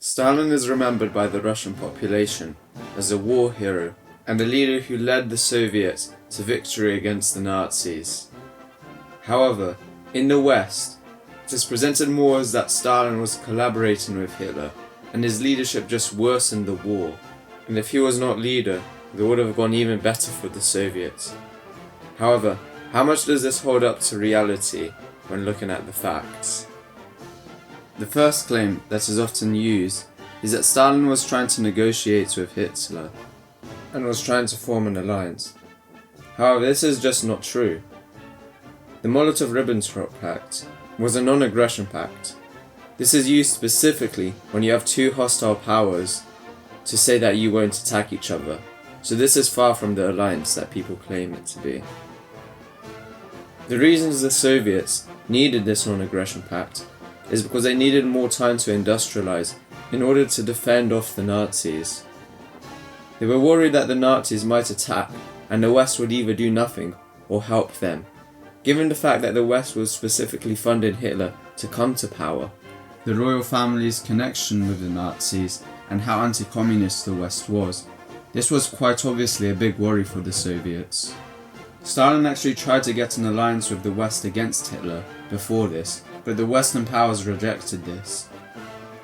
Stalin is remembered by the Russian population as a war hero and a leader who led the Soviets to victory against the Nazis. However, in the West, it is presented more as that Stalin was collaborating with Hitler and his leadership just worsened the war, and if he was not leader, it would have gone even better for the Soviets. However, how much does this hold up to reality when looking at the facts? The first claim that is often used is that Stalin was trying to negotiate with Hitler and was trying to form an alliance. However, this is just not true. The Molotov-Ribbentrop pact was a non-aggression pact. This is used specifically when you have two hostile powers to say that you won't attack each other, so this is far from the alliance that people claim it to be. The reasons the Soviets needed this non-aggression pact is because they needed more time to industrialize in order to defend off the Nazis. They were worried that the Nazis might attack and the West would either do nothing or help them. Given the fact that the West was specifically funding Hitler to come to power, the royal family's connection with the Nazis, and how anti-communist the West was, this was quite obviously a big worry for the Soviets. Stalin actually tried to get an alliance with the West against Hitler before this, but the Western powers rejected this.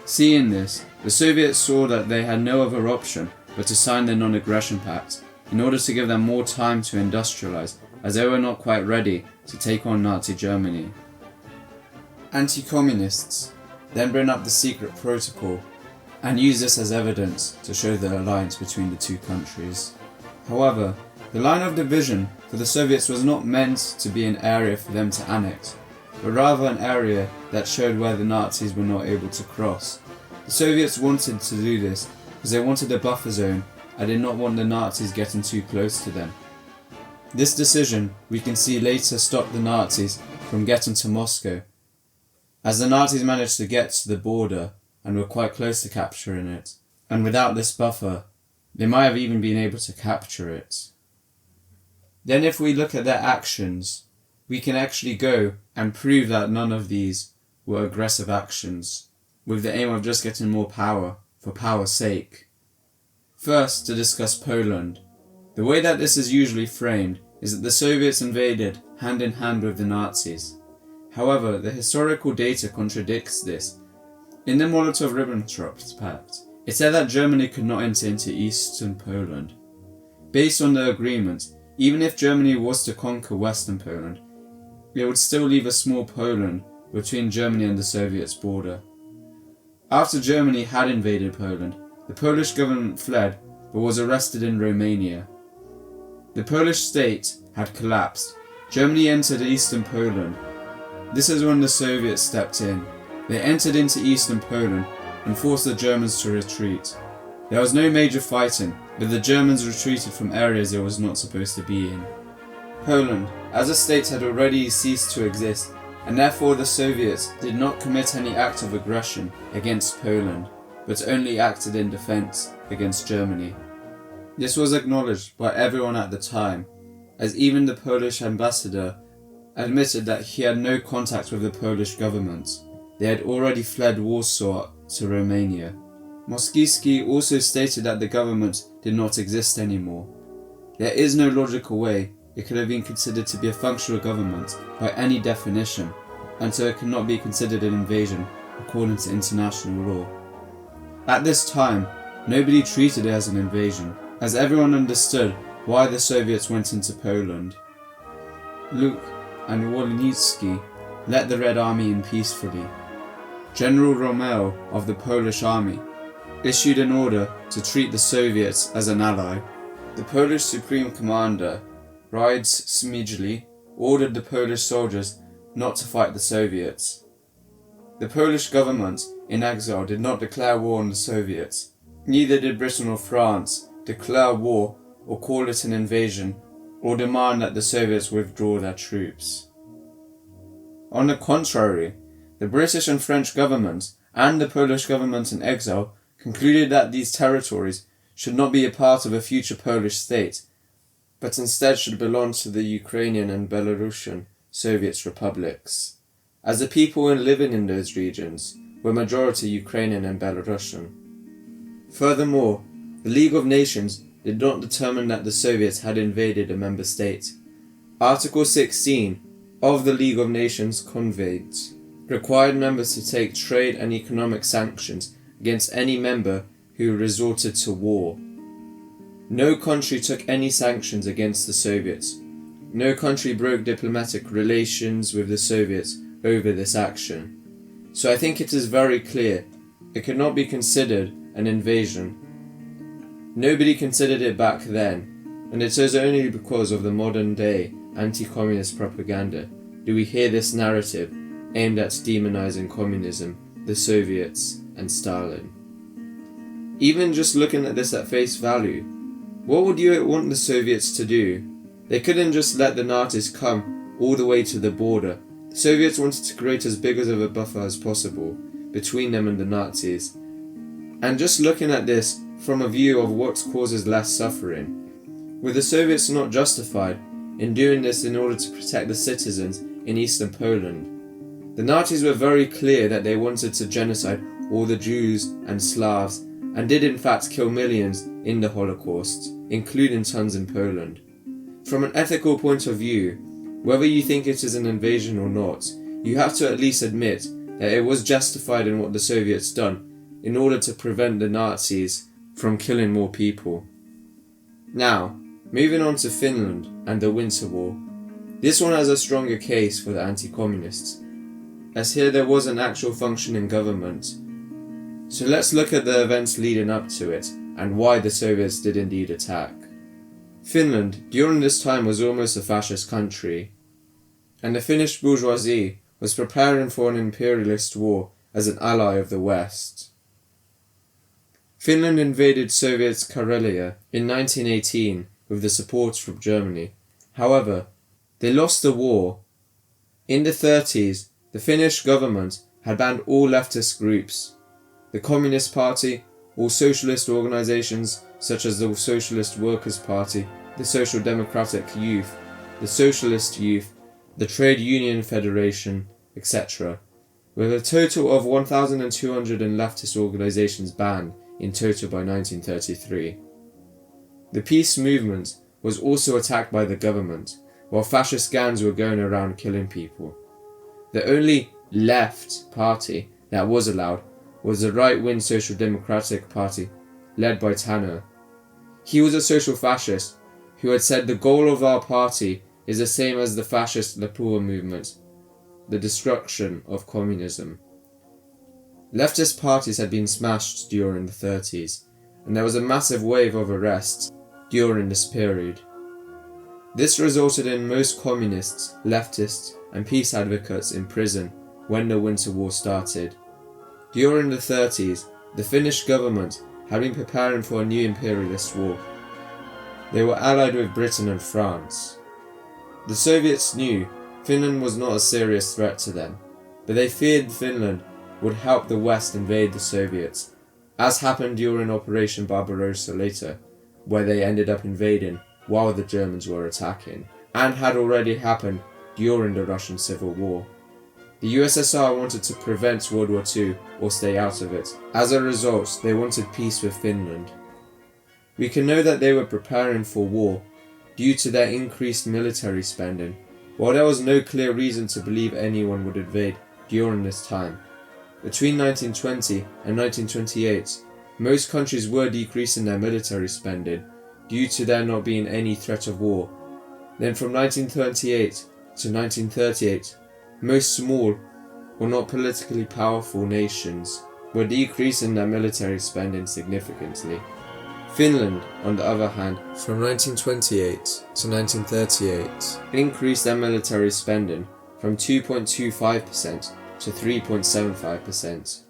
Seeing this, the Soviets saw that they had no other option but to sign the non-aggression pact in order to give them more time to industrialize, as they were not quite ready to take on Nazi Germany. Anti-communists then bring up the secret protocol and use this as evidence to show the alliance between the two countries. However, the line of division for the Soviets was not meant to be an area for them to annex, but rather an area that showed where the Nazis were not able to cross. The Soviets wanted to do this because they wanted a buffer zone and did not want the Nazis getting too close to them. This decision, we can see later, stopped the Nazis from getting to Moscow, as the Nazis managed to get to the border and were quite close to capturing it, and without this buffer, they might have even been able to capture it. Then if we look at their actions, we can actually go and prove that none of these were aggressive actions, with the aim of just getting more power for power's sake. First, to discuss Poland. The way that this is usually framed is that the Soviets invaded hand in hand with the Nazis. However, the historical data contradicts this. In the Molotov-Ribbentrop pact, it said that Germany could not enter into eastern Poland. Based on the agreement, even if Germany was to conquer western Poland, it would still leave a small Poland between Germany and the Soviets' border. After Germany had invaded Poland, the Polish government fled but was arrested in Romania. The Polish state had collapsed. Germany entered eastern Poland. This is when the Soviets stepped in. They entered into eastern Poland and forced the Germans to retreat. There was no major fighting, but the Germans retreated from areas they was not supposed to be in. Poland, as a state, had already ceased to exist, and therefore the Soviets did not commit any act of aggression against Poland, but only acted in defense against Germany. This was acknowledged by everyone at the time, as even the Polish ambassador admitted that he had no contact with the Polish government. They had already fled Warsaw to Romania. Moskiewski also stated that the government did not exist anymore. There is no logical way it could have been considered to be a functional government by any definition, and so it cannot be considered an invasion according to international law. At this time, nobody treated it as an invasion, as everyone understood why the Soviets went into Poland. Luk and Wolnicki let the Red Army in peacefully. General Rommel of the Polish army issued an order to treat the Soviets as an ally. The Polish Supreme Commander, Rydz Smigli, ordered the Polish soldiers not to fight the Soviets. The Polish government in exile did not declare war on the Soviets. Neither did Britain or France declare war or call it an invasion or demand that the Soviets withdraw their troops. On the contrary, the British and French governments and the Polish government in exile concluded that these territories should not be a part of a future Polish state, but instead should belong to the Ukrainian and Belarusian Soviet republics, as the people living in those regions were majority Ukrainian and Belarusian. Furthermore, the League of Nations did not determine that the Soviets had invaded a member state. Article 16 of the League of Nations Convention required members to take trade and economic sanctions against any member who resorted to war. No country took any sanctions against the Soviets. No country broke diplomatic relations with the Soviets over this action. So I think it is very clear it could not be considered an invasion. Nobody considered it back then, and it is only because of the modern day anti-communist propaganda do we hear this narrative aimed at demonizing communism, the Soviets, and Stalin. Even just looking at this at face value, what would you want the Soviets to do? They couldn't just let the Nazis come all the way to the border. The Soviets wanted to create as big of a buffer as possible between them and the Nazis. And just looking at this from a view of what causes less suffering, were the Soviets not justified in doing this in order to protect the citizens in eastern Poland? The Nazis were very clear that they wanted to genocide all the Jews and Slavs, and did in fact kill millions in the Holocaust, including tons in Poland. From an ethical point of view, whether you think it is an invasion or not, you have to at least admit that it was justified in what the Soviets done in order to prevent the Nazis from killing more people. Now, moving on to Finland and the Winter War. This one has a stronger case for the anti-communists, as here there was an actual functioning government. So let's look at the events leading up to it, and why the Soviets did indeed attack. Finland, during this time, was almost a fascist country, and the Finnish bourgeoisie was preparing for an imperialist war as an ally of the West. Finland invaded Soviet Karelia in 1918 with the support from Germany. However, they lost the war. In the 30s, the Finnish government had banned all leftist groups. The Communist Party, all socialist organizations such as the Socialist Workers' Party, the Social Democratic Youth, the Socialist Youth, the Trade Union Federation, etc., with a total of 1,200 leftist organizations banned in total by 1933. The peace movement was also attacked by the government, while fascist gangs were going around killing people. The only left party that was allowed was the right-wing Social Democratic Party, led by Tanner. He was a social fascist who had said the goal of our party is the same as the fascist Lapua movement, the destruction of communism. Leftist parties had been smashed during the 30s, and there was a massive wave of arrests during this period. This resulted in most communists, leftists, and peace advocates in prison when the Winter War started. During the 30s, the Finnish government had been preparing for a new imperialist war. They were allied with Britain and France. The Soviets knew Finland was not a serious threat to them, but they feared Finland would help the West invade the Soviets, as happened during Operation Barbarossa later, where they ended up invading while the Germans were attacking, and had already happened during the Russian Civil War. The USSR wanted to prevent World War II or stay out of it. As a result, they wanted peace with Finland. We can know that they were preparing for war due to their increased military spending, while there was no clear reason to believe anyone would invade during this time. Between 1920 and 1928, most countries were decreasing their military spending due to there not being any threat of war. Then from 1928 to 1938, most small or not politically powerful nations were decreasing their military spending significantly. Finland, on the other hand, from 1928 to 1938, increased their military spending from 2.25% to 3.75%.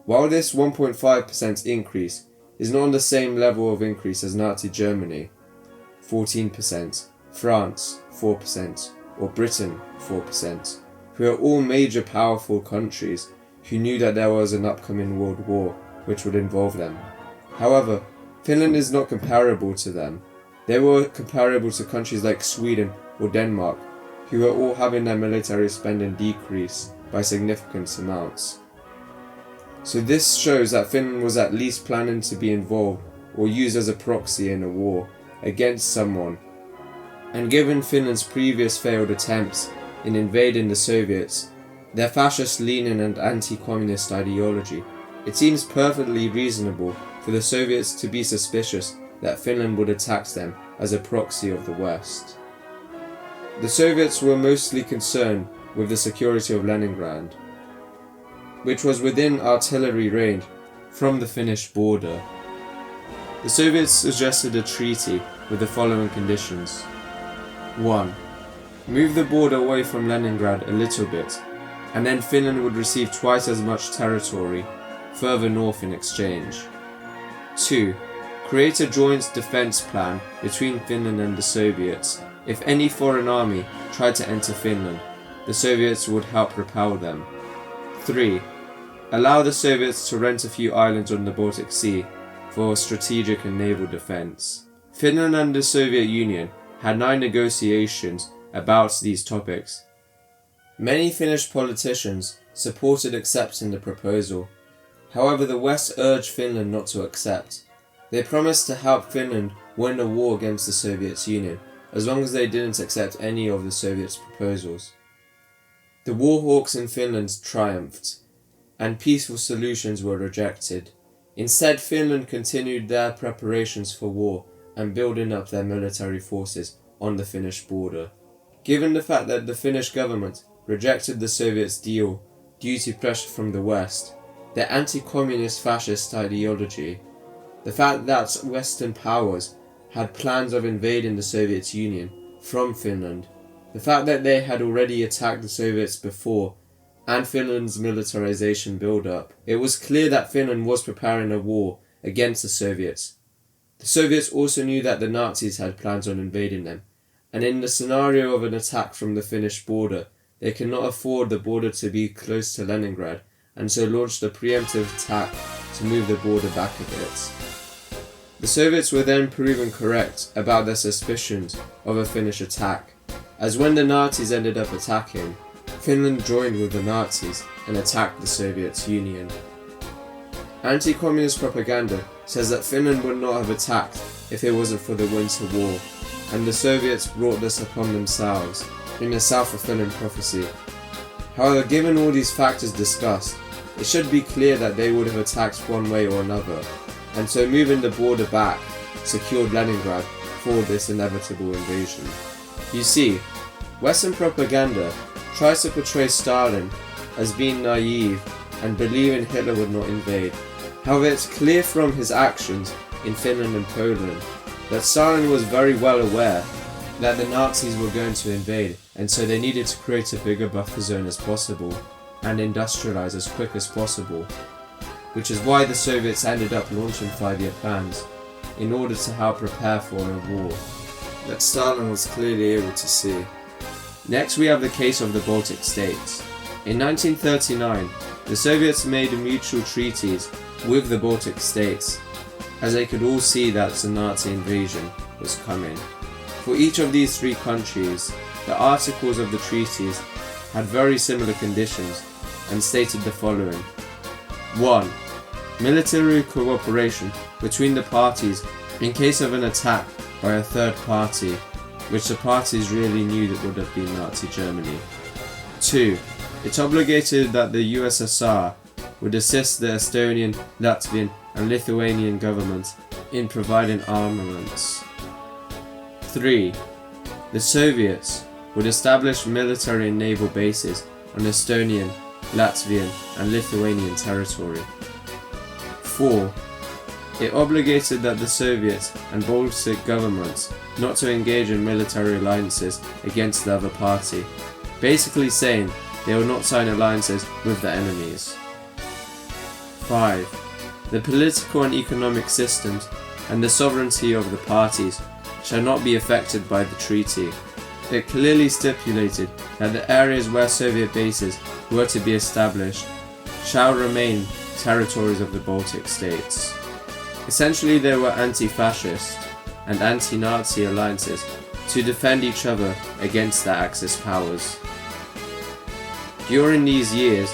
While this 1.5% increase is not on the same level of increase as Nazi Germany, 14%, France, 4%, or Britain, 4%, who are all major powerful countries who knew that there was an upcoming world war which would involve them. However, Finland is not comparable to them. They were comparable to countries like Sweden or Denmark, who were all having their military spending decrease by significant amounts. So this shows that Finland was at least planning to be involved or used as a proxy in a war against someone. And given Finland's previous failed attempts in invading the Soviets, their fascist-leaning and anti-communist ideology, it seems perfectly reasonable for the Soviets to be suspicious that Finland would attack them as a proxy of the West. The Soviets were mostly concerned with the security of Leningrad, which was within artillery range from the Finnish border. The Soviets suggested a treaty with the following conditions. 1. Move the border away from Leningrad a little bit, and then Finland would receive twice as much territory further north in exchange. 2. Create a joint defense plan between Finland and the Soviets. If any foreign army tried to enter Finland, the Soviets would help repel them. 3. Allow the Soviets to rent a few islands on the Baltic Sea for strategic and naval defense. Finland and the Soviet Union had 9 negotiations about these topics. Many Finnish politicians supported accepting the proposal. However, the West urged Finland not to accept. They promised to help Finland win the war against the Soviet Union, as long as they didn't accept any of the Soviets' proposals. The war hawks in Finland triumphed, and peaceful solutions were rejected. Instead, Finland continued their preparations for war and building up their military forces on the Finnish border. Given the fact that the Finnish government rejected the Soviets' deal due to pressure from the West, their anti-communist fascist ideology, the fact that Western powers had plans of invading the Soviet Union from Finland, the fact that they had already attacked the Soviets before, and Finland's militarization build-up, it was clear that Finland was preparing a war against the Soviets. The Soviets also knew that the Nazis had plans on invading them, and in the scenario of an attack from the Finnish border, they could not afford the border to be close to Leningrad, and so launched a preemptive attack to move the border back a bit. The Soviets were then proven correct about their suspicions of a Finnish attack, as when the Nazis ended up attacking, Finland joined with the Nazis and attacked the Soviet Union. Anti-communist propaganda says that Finland would not have attacked if it wasn't for the Winter War, and the Soviets brought this upon themselves in a self-fulfilling prophecy. However, given all these factors discussed, it should be clear that they would have attacked one way or another, and so moving the border back secured Leningrad for this inevitable invasion. You see, Western propaganda tries to portray Stalin as being naive and believing Hitler would not invade. However, it's clear from his actions in Finland and Poland that Stalin was very well aware that the Nazis were going to invade, and so they needed to create a bigger buffer zone as possible and industrialize as quick as possible, which is why the Soviets ended up launching 5-year plans in order to help prepare for a war that Stalin was clearly able to see. Next, we have the case of the Baltic states. In 1939, the Soviets made mutual treaties with the Baltic states, as they could all see that the Nazi invasion was coming. For each of these 3 countries, the articles of the treaties had very similar conditions and stated the following. 1. Military cooperation between the parties in case of an attack by a third party, which the parties really knew that would have been Nazi Germany. 2. It obligated that the USSR would assist the Estonian, Latvian and Lithuanian governments in providing armaments. 3. The Soviets would establish military and naval bases on Estonian, Latvian and Lithuanian territory. 4. It obligated that the Soviets and Baltic governments not to engage in military alliances against the other party, basically saying they will not sign alliances with the enemies. 5. The political and economic systems and the sovereignty of the parties shall not be affected by the treaty. It clearly stipulated that the areas where Soviet bases were to be established shall remain territories of the Baltic states. Essentially, they were anti-fascist and anti-Nazi alliances to defend each other against the Axis powers. During these years,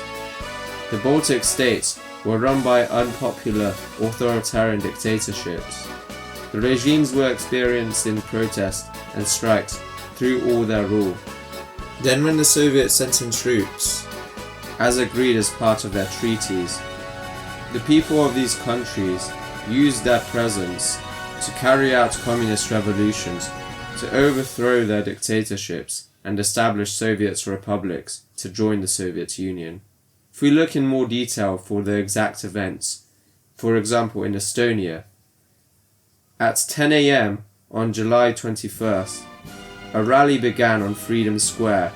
the Baltic states were run by unpopular authoritarian dictatorships. The regimes were experiencing protest and strikes through all their rule. Then when the Soviets sent in troops, as agreed as part of their treaties, the people of these countries used their presence to carry out communist revolutions, to overthrow their dictatorships and establish Soviet republics to join the Soviet Union. If we look in more detail for the exact events, for example in Estonia, at 10 a.m. on July 21st, a rally began on Freedom Square.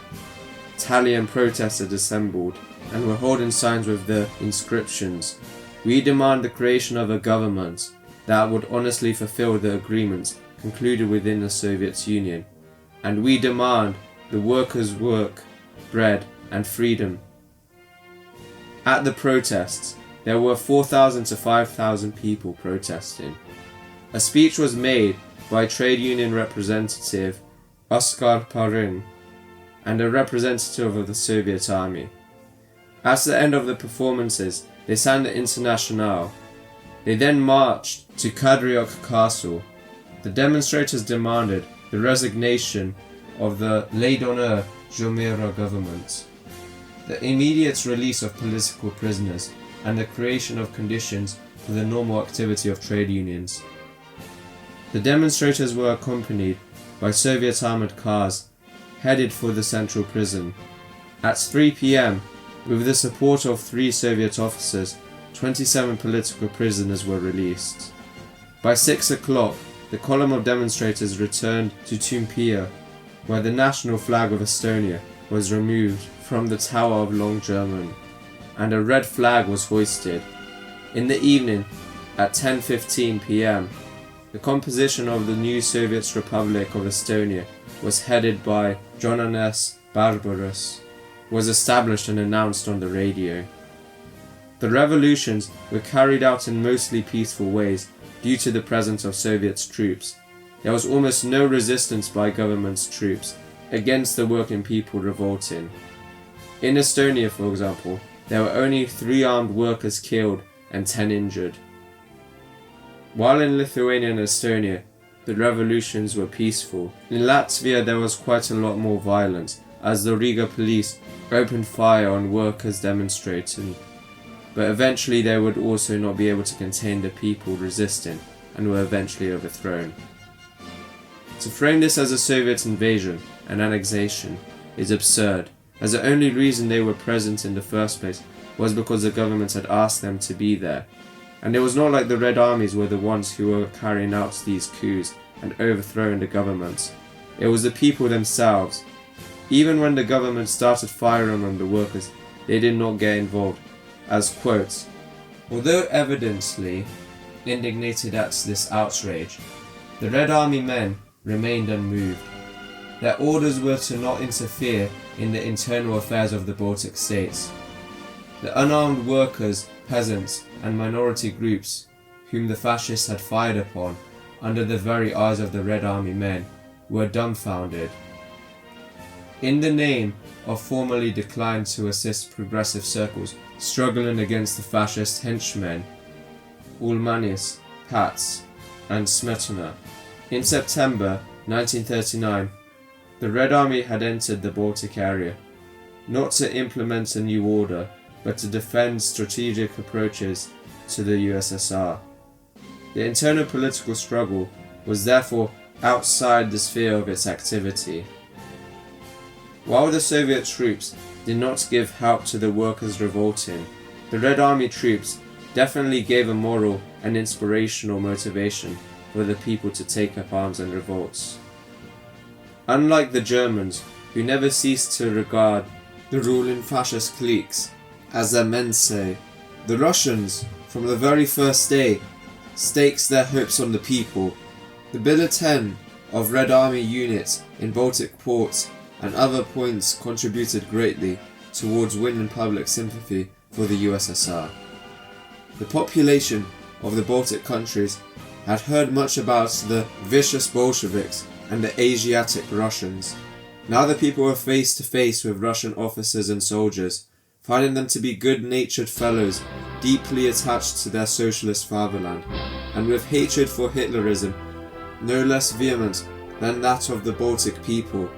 Italian protesters assembled and were holding signs with the inscriptions, "We demand the creation of a government that would honestly fulfill the agreements concluded within the Soviet Union, and we demand the workers' work, bread and freedom." At the protests, there were 4,000 to 5,000 people protesting. A speech was made by trade union representative Oskar Parin and a representative of the Soviet army. At the end of the performances, they sang the Internationale. They then marched to Kadriok Castle. The demonstrators demanded the resignation of the Laidonner Jomera government, the immediate release of political prisoners, and the creation of conditions for the normal activity of trade unions. The demonstrators were accompanied by Soviet armored cars headed for the central prison. At 3 p.m., with the support of 3 Soviet officers, 27 political prisoners were released. By 6 o'clock, the column of demonstrators returned to Toompea, where the national flag of Estonia was removed from the Tower of Long German, and a red flag was hoisted. In the evening, at 10:15 p.m., the composition of the new Soviet Republic of Estonia was headed by Johannes Barbarus, was established and announced on the radio. The revolutions were carried out in mostly peaceful ways due to the presence of Soviet troops. There was almost no resistance by government's troops against the working people revolting. In Estonia, for example, there were only 3 armed workers killed and 10 injured. While in Lithuania and Estonia, the revolutions were peaceful. In Latvia there was quite a lot more violence, as the Riga police opened fire on workers demonstrating, but eventually they would also not be able to contain the people resisting and were eventually overthrown. To frame this as a Soviet invasion and annexation is absurd, as the only reason they were present in the first place was because the government had asked them to be there. And it was not like the Red Armies were the ones who were carrying out these coups and overthrowing the government. It was the people themselves. Even when the government started firing on the workers, they did not get involved, as quotes, "Although evidently indignated at this outrage, the Red Army men remained unmoved. Their orders were to not interfere in the internal affairs of the Baltic states. The unarmed workers, peasants, and minority groups, whom the fascists had fired upon under the very eyes of the Red Army men, were dumbfounded. In the name of formally declined to assist progressive circles struggling against the fascist henchmen, Ulmanis, Pats, and Smetana. In September 1939, the Red Army had entered the Baltic area, not to implement a new order, but to defend strategic approaches to the USSR. The internal political struggle was therefore outside the sphere of its activity. While the Soviet troops did not give help to the workers revolting, the Red Army troops definitely gave a moral and inspirational motivation for the people to take up arms and revolts. Unlike the Germans, who never ceased to regard the ruling fascist cliques as their men say, the Russians, from the very first day, staked their hopes on the people. The bulletin of Red Army units in Baltic ports and other points contributed greatly towards winning public sympathy for the USSR. The population of the Baltic countries had heard much about the vicious Bolsheviks and the Asiatic Russians. Now the people were face to face with Russian officers and soldiers, finding them to be good-natured fellows deeply attached to their socialist fatherland, and with hatred for Hitlerism no less vehement than that of the Baltic people.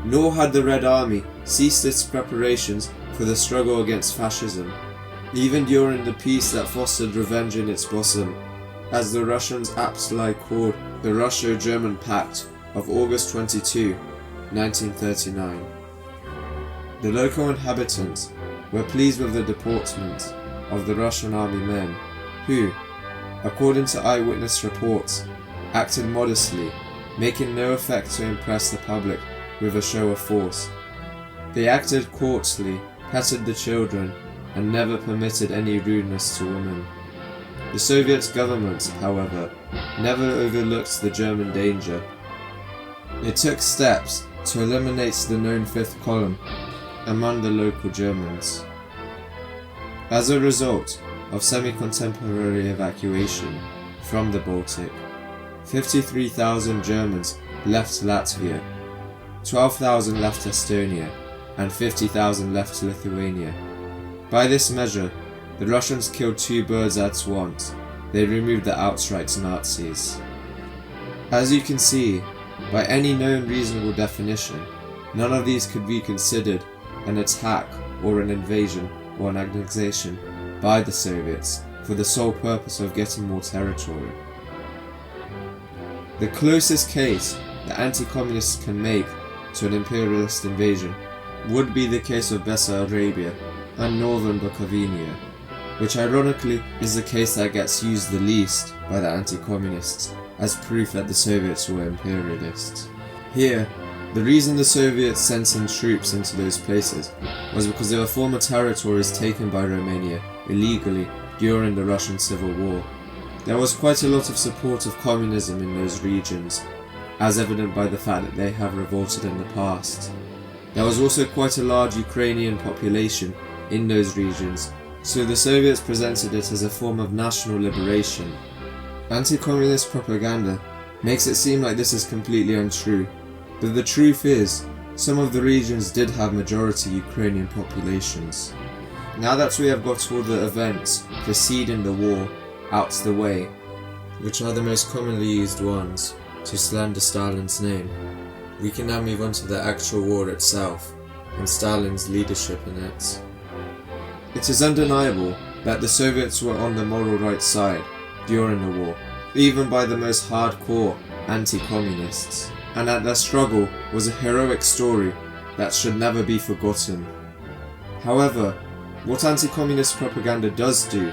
Nor had the Red Army ceased its preparations for the struggle against fascism, even during the peace that fostered revenge in its bosom, as the Russians aptly called the Russo-German Pact of August 22, 1939. The local inhabitants were pleased with the deportment of the Russian army men, who, according to eyewitness reports, acted modestly, making no effort to impress the public with a show of force. They acted courtly, petted the children, and never permitted any rudeness to women. The Soviet government, however, never overlooked the German danger. It took steps to eliminate the known fifth column among the local Germans. As a result of semi-contemporary evacuation from the Baltic, 53,000 Germans left Latvia, 12,000 left Estonia, and 50,000 left Lithuania. By this measure, the Russians killed two birds at once. They removed the outright Nazis. As you can see, by any known reasonable definition, none of these could be considered an attack or an invasion or an annexation by the Soviets for the sole purpose of getting more territory. The closest case that anti-communists can make to an imperialist invasion would be the case of Bessarabia and northern Bukovina, which ironically is the case that gets used the least by the anti-communists as proof that the Soviets were imperialists. Here, the reason the Soviets sent in troops into those places was because they were former territories taken by Romania illegally during the Russian Civil War. There was quite a lot of support of communism in those regions, as evident by the fact that they have revolted in the past. There was also quite a large Ukrainian population in those regions, so the Soviets presented it as a form of national liberation. Anti-communist propaganda makes it seem like this is completely untrue, but the truth is, some of the regions did have majority Ukrainian populations. Now that we have got all the events preceding the war out the way, which are the most commonly used ones to slander Stalin's name, we can now move on to the actual war itself and Stalin's leadership in it. It is undeniable that the Soviets were on the moral right side during the war, even by the most hardcore anti-communists, and that their struggle was a heroic story that should never be forgotten. However, what anti-communist propaganda does do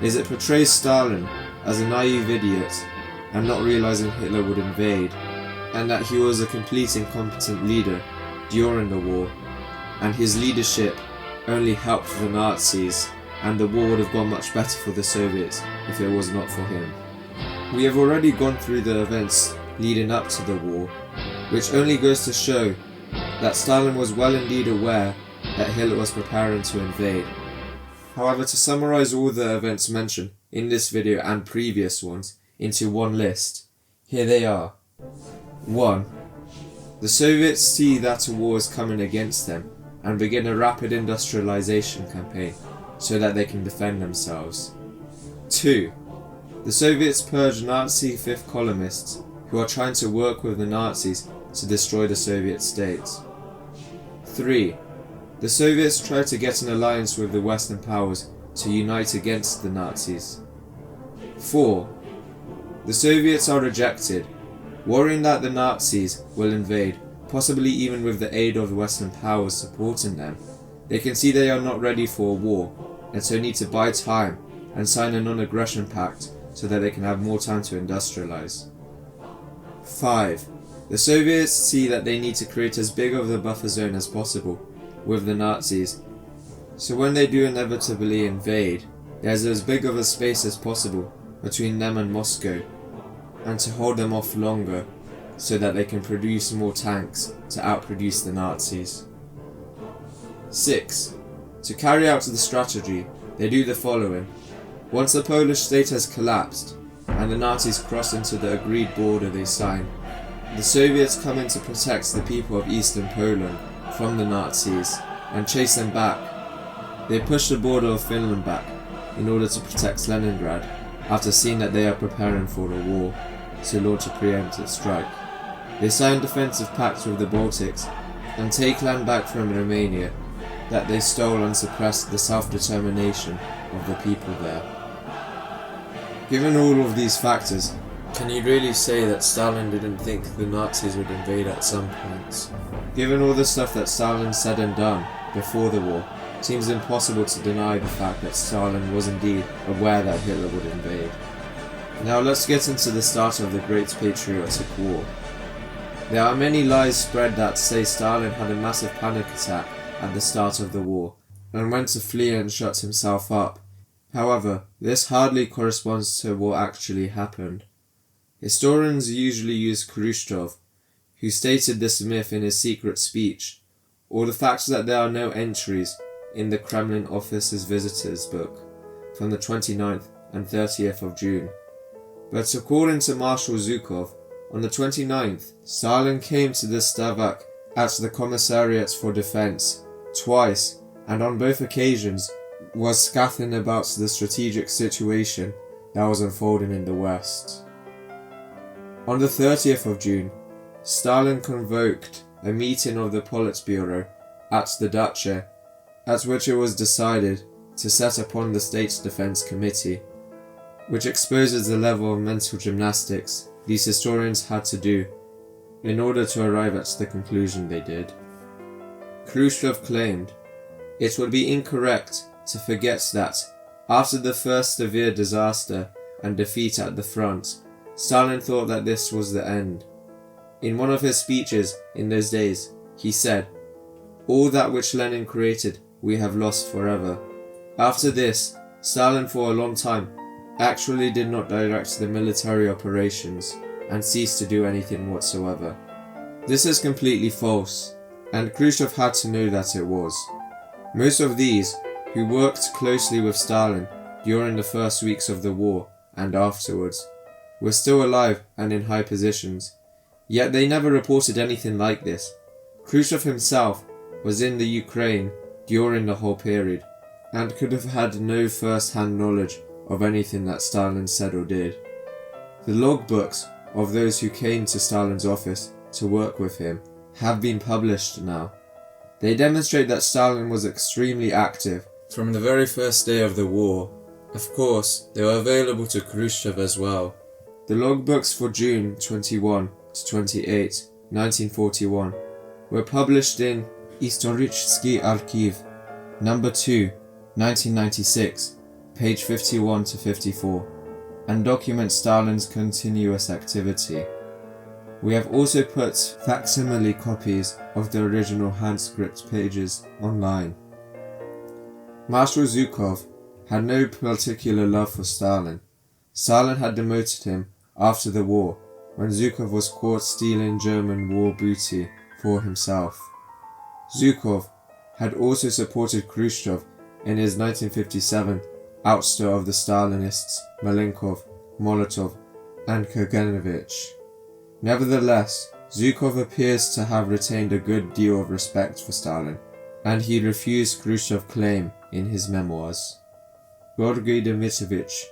is it portrays Stalin as a naive idiot and not realizing Hitler would invade, and that he was a complete incompetent leader during the war, and his leadership only helped the Nazis, and the war would have gone much better for the Soviets if it was not for him. We have already gone through the events leading up to the war, which only goes to show that Stalin was well indeed aware that Hitler was preparing to invade. However, to summarize all the events mentioned in this video and previous ones into one list, here they are. 1. The Soviets see that a war is coming against them and begin a rapid industrialization campaign so that they can defend themselves. 2. The Soviets purge Nazi fifth columnists who are trying to work with the Nazis to destroy the Soviet state. 3. The Soviets try to get an alliance with the Western powers to unite against the Nazis. 4. The Soviets are rejected, worrying that the Nazis will invade, possibly even with the aid of the Western powers supporting them. They can see they are not ready for a war, and so need to buy time and sign a non-aggression pact so that they can have more time to industrialize. 5. The Soviets see that they need to create as big of a buffer zone as possible with the Nazis, so when they do inevitably invade, there's as big of a space as possible between them and Moscow, and to hold them off longer so that they can produce more tanks to outproduce the Nazis. 6. To carry out the strategy, they do the following. Once the Polish state has collapsed, and the Nazis cross into the agreed border they sign, the Soviets come in to protect the people of Eastern Poland from the Nazis and chase them back. They push the border of Finland back, in order to protect Leningrad after seeing that they are preparing for a war to launch a preemptive strike. They signed defensive pacts with the Baltics and take land back from Romania that they stole and suppressed the self-determination of the people there. Given all of these factors, can you really say that Stalin didn't think the Nazis would invade at some points? Given all the stuff that Stalin said and done before the war, it seems impossible to deny the fact that Stalin was indeed aware that Hitler would invade. Now let's get into the start of the Great Patriotic War. There are many lies spread that say Stalin had a massive panic attack at the start of the war and went to flee and shut himself up. However, this hardly corresponds to what actually happened. Historians usually use Khrushchev, who stated this myth in his secret speech, or the fact that there are no entries in the Kremlin office's visitors book from the 29th and 30th of June. But according to Marshal Zhukov, on the 29th, Stalin came to the Stavak at the Commissariat for Defense twice, and on both occasions was scathing about the strategic situation that was unfolding in the West. On the 30th of June, Stalin convoked a meeting of the Politburo at the Dacha, at which it was decided to set upon the State Defense Committee, which exposes the level of mental gymnastics these historians had to do in order to arrive at the conclusion they did. Khrushchev claimed it would be incorrect to forget that, after the first severe disaster and defeat at the front, Stalin thought that this was the end. In one of his speeches in those days, he said, "All that which Lenin created we have lost forever." After this, Stalin for a long time actually did not direct the military operations and ceased to do anything whatsoever. This is completely false, and Khrushchev had to know that it was. Most of these, who worked closely with Stalin during the first weeks of the war and afterwards, were still alive and in high positions, yet they never reported anything like this. Khrushchev himself was in the Ukraine during the whole period, and could have had no first-hand knowledge of anything that Stalin said or did. The logbooks of those who came to Stalin's office to work with him have been published now. They demonstrate that Stalin was extremely active from the very first day of the war. Of course, they were available to Khrushchev as well. The logbooks for June 21 to 28, 1941 were published in Historiczny Archiv, number 2, 1996, page 51 to 54, and document Stalin's continuous activity. We have also put facsimile copies of the original handscript pages online. Marshal Zhukov had no particular love for Stalin. Stalin had demoted him after the war, when Zhukov was caught stealing German war booty for himself. Zhukov had also supported Khrushchev in his 1957 ouster of the Stalinists Malenkov, Molotov, and Kaganovich. Nevertheless, Zhukov appears to have retained a good deal of respect for Stalin, and he refused Khrushchev's claim in his memoirs. Georgy Dmitrievich,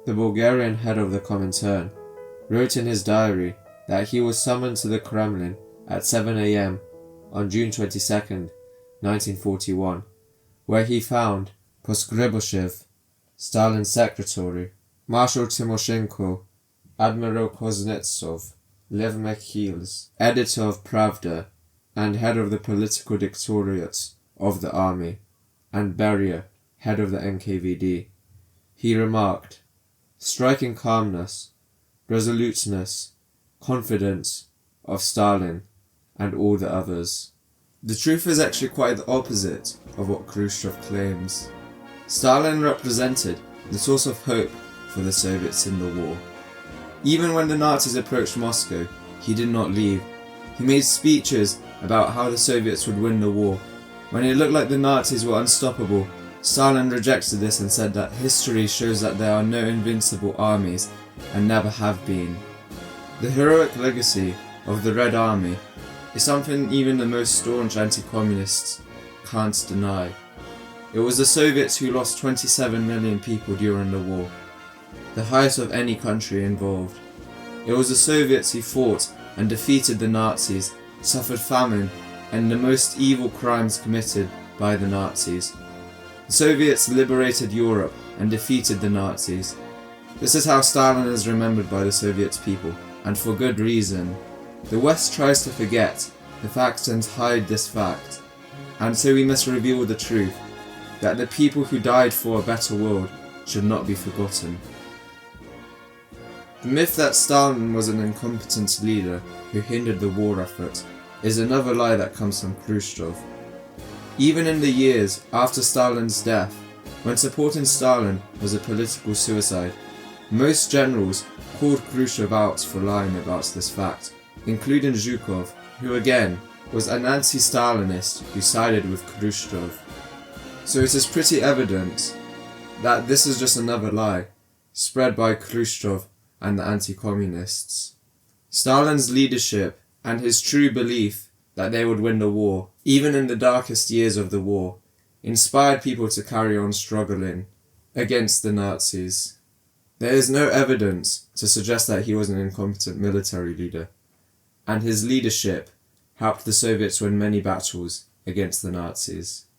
the Bulgarian head of the Comintern, wrote in his diary that he was summoned to the Kremlin at 7 a.m. on June 22, 1941, where he found Poskreboshev, Stalin's secretary, Marshal Timoshenko, Admiral Kuznetsov, Lev Mekhils, editor of Pravda and head of the political dictatorate of the army, and Beria, head of the NKVD. He remarked, "Striking calmness, resoluteness, confidence of Stalin and all the others." The truth is actually quite the opposite of what Khrushchev claims. Stalin represented the source of hope for the Soviets in the war. Even when the Nazis approached Moscow, he did not leave. He made speeches about how the Soviets would win the war. When it looked like the Nazis were unstoppable, Stalin rejected this and said that history shows that there are no invincible armies and never have been. The heroic legacy of the Red Army is something even the most staunch anti-communists can't deny. It was the Soviets who lost 27 million people during the war, the highest of any country involved. It was the Soviets who fought and defeated the Nazis, suffered famine, and the most evil crimes committed by the Nazis. The Soviets liberated Europe and defeated the Nazis. This is how Stalin is remembered by the Soviet people, and for good reason. The West tries to forget the fact and hide this fact, and so we must reveal the truth, that the people who died for a better world should not be forgotten. The myth that Stalin was an incompetent leader who hindered the war effort is another lie that comes from Khrushchev. Even in the years after Stalin's death, when supporting Stalin was a political suicide, most generals called Khrushchev out for lying about this fact, including Zhukov, who again was an anti-Stalinist who sided with Khrushchev. So it is pretty evident that this is just another lie, spread by Khrushchev and the anti-communists. Stalin's leadership and his true belief that they would win the war, even in the darkest years of the war, inspired people to carry on struggling against the Nazis. There is no evidence to suggest that he was an incompetent military leader, and his leadership helped the Soviets win many battles against the Nazis.